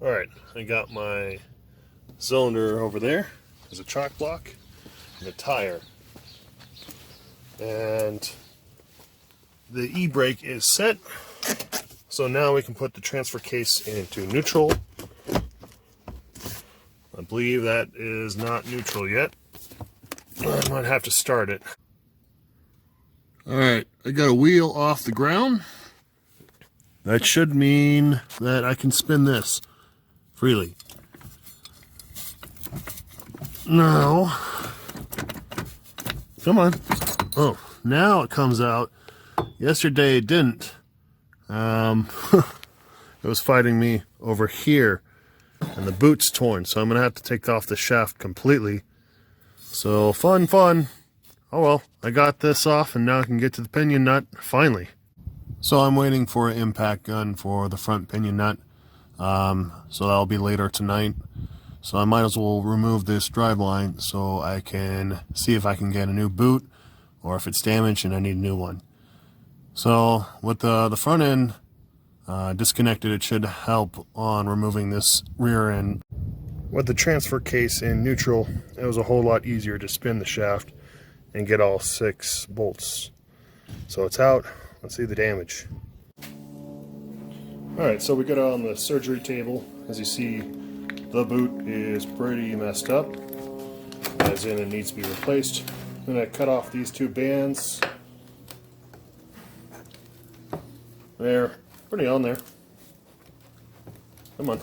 Alright, I got my cylinder over there. There's a chock block and a tire. And the e-brake is set. So now we can put the transfer case into neutral. I believe that is not neutral yet. I might have to start it. Alright, I got a wheel off the ground. That should mean that I can spin this freely. Now, come on. Oh, now it comes out. Yesterday it didn't. It was fighting me over here, and the boot's torn, so I'm gonna have to take off the shaft completely. So fun. Oh well, I got this off, and now I can get to the pinion nut finally. So I'm waiting for an impact gun for the front pinion nut. So that'll be later tonight. So I might as well remove this driveline so I can see if I can get a new boot, or if it's damaged and I need a new one. So with the front end disconnected, it should help on removing this rear end. With the transfer case in neutral, it was a whole lot easier to spin the shaft and get all 6 bolts. So it's out. Let's see the damage. Alright, so we got it on the surgery table. As you see, the boot is pretty messed up, as in it needs to be replaced. I'm going to cut off these 2 bands. They're pretty on there. Come on.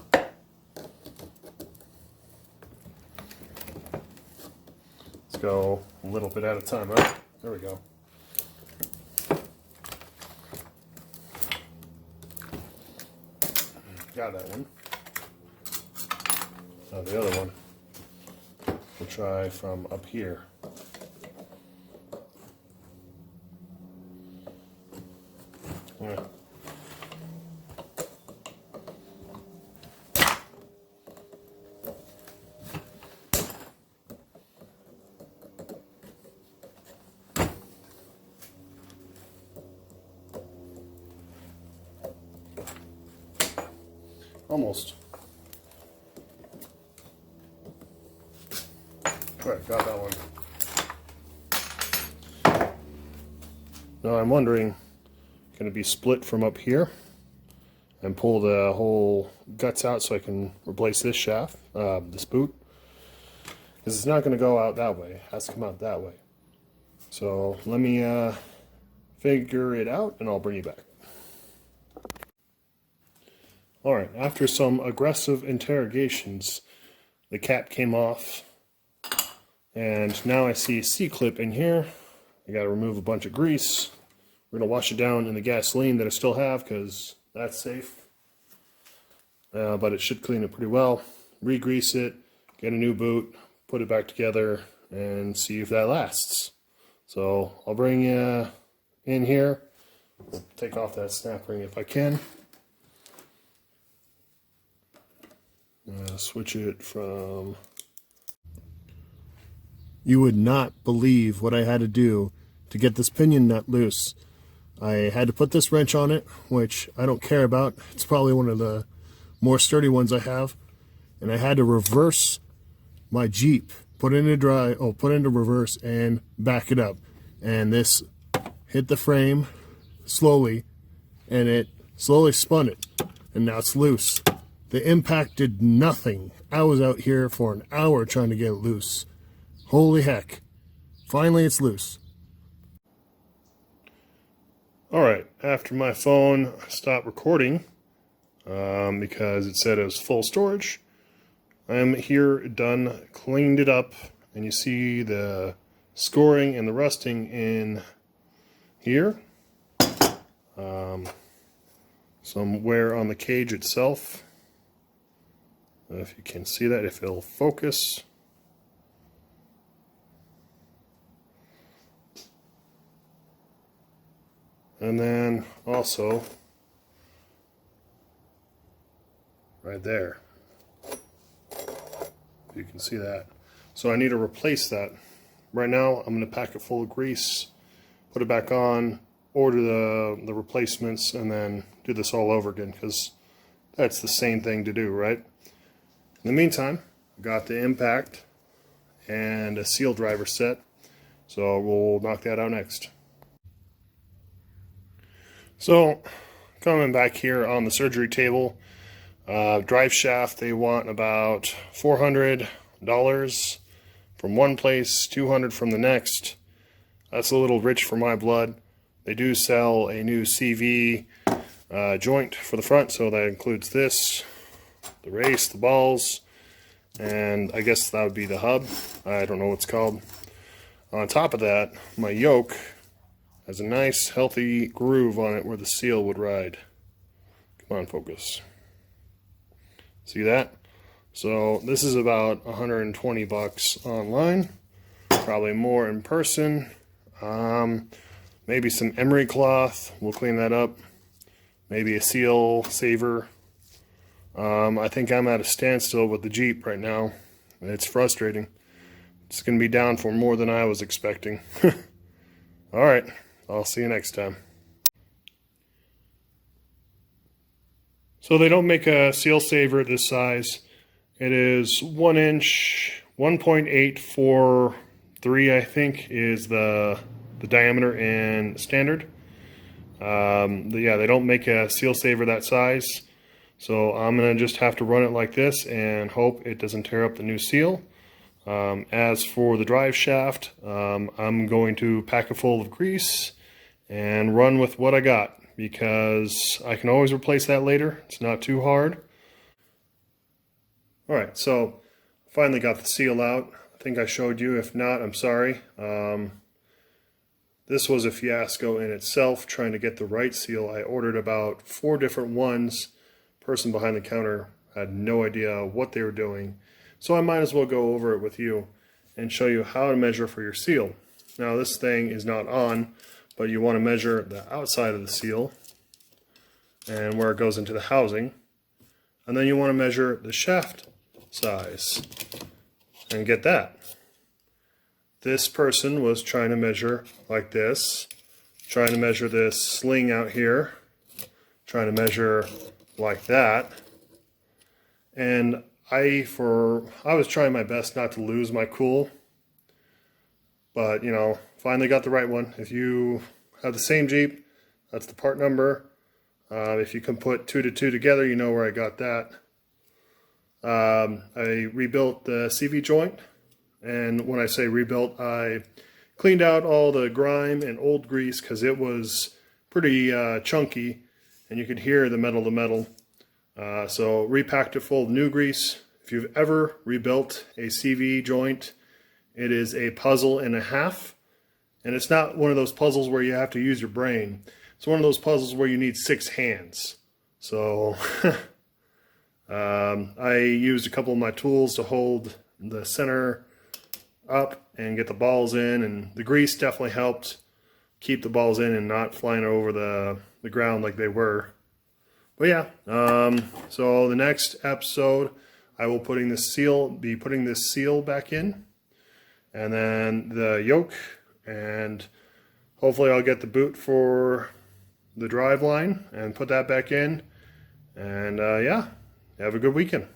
Let's go a little bit at a time, huh? There we go. Got that one. Now the other one, we'll try from up here. Yeah. Almost. Alright, got that one. Now I'm wondering, can it be split from up here and pull the whole guts out so I can replace this shaft, this boot? Because it's not going to go out that way. It has to come out that way. So let me figure it out and I'll bring you back. Alright, after some aggressive interrogations, the cap came off, and now I see a C-clip in here. I gotta remove a bunch of grease. We're gonna wash it down in the gasoline that I still have, because that's safe. But it should clean it pretty well. Re-grease it, get a new boot, put it back together, and see if that lasts. So I'll bring you in here. We'll take off that snap ring if I can. Switch it from... You would not believe what I had to do to get this pinion nut loose. I had to put this wrench on it, which I don't care about. It's probably one of the more sturdy ones I have. And I had to reverse my Jeep, put it into reverse and back it up. And this hit the frame slowly, and it slowly spun it. And now it's loose. The impact did nothing. I was out here for an hour trying to get it loose. Holy heck. Finally it's loose. Alright, after my phone stopped recording, because it said it was full storage, I'm here done, cleaned it up, and you see the scoring and the rusting in here. Some wear on the cage itself. If you can see that, if it'll focus. And then also, right there, you can see that. So I need to replace that. Right now, I'm going to pack it full of grease, put it back on, order the replacements, and then do this all over again, because that's the same thing to do, right? In the meantime, got the impact and a seal driver set, so we'll knock that out next. So coming back here on the surgery table, drive shaft, they want about $400 from one place, $200 from the next. That's a little rich for my blood. They do sell a new CV joint for the front, so that includes this, the race, the balls, and I guess that would be the hub. I don't know what it's called. On top of that, my yoke has a nice healthy groove on it where the seal would ride. Come on, focus. See that? So this is about 120 bucks online, probably more in person. Maybe some emery cloth, we'll clean that up. Maybe a seal saver. I think I'm at a standstill with the Jeep right now. It's frustrating. It's going to be down for more than I was expecting. Alright, I'll see you next time. So they don't make a seal saver this size. It is 1 inch, 1.843 I think is the diameter in standard. Yeah, they don't make a seal saver that size. So I'm going to just have to run it like this and hope it doesn't tear up the new seal. As for the drive shaft, I'm going to pack it full of grease and run with what I got, because I can always replace that later. It's not too hard. Alright, so finally got the seal out. I think I showed you. If not, I'm sorry. This was a fiasco in itself, trying to get the right seal. I ordered about 4 different ones. Person behind the counter had no idea what they were doing. So I might as well go over it with you and show you how to measure for your seal. Now this thing is not on, but you want to measure the outside of the seal and where it goes into the housing. And then you want to measure the shaft size and get that. This person was trying to measure like this, trying to measure this sling out here, trying to measure like that. And I was trying my best not to lose my cool, but you know, finally got the right one. If you have the same Jeep, that's the part number. If you can put 2 to 2 together, you know where I got that. I rebuilt the CV joint, and when I say rebuilt, I cleaned out all the grime and old grease because it was pretty chunky and you could hear the metal to metal. So repacked it full of new grease. If you've ever rebuilt a CV joint, it is a puzzle and a half. And it's not one of those puzzles where you have to use your brain. It's one of those puzzles where you need 6 hands. So I used a couple of my tools to hold the center up and get the balls in, and the grease definitely helped keep the balls in and not flying over the ground like they were. But yeah, so the next episode I will be putting this seal back in, and then the yoke, and hopefully I'll get the boot for the drive line and put that back in. And yeah, have a good weekend.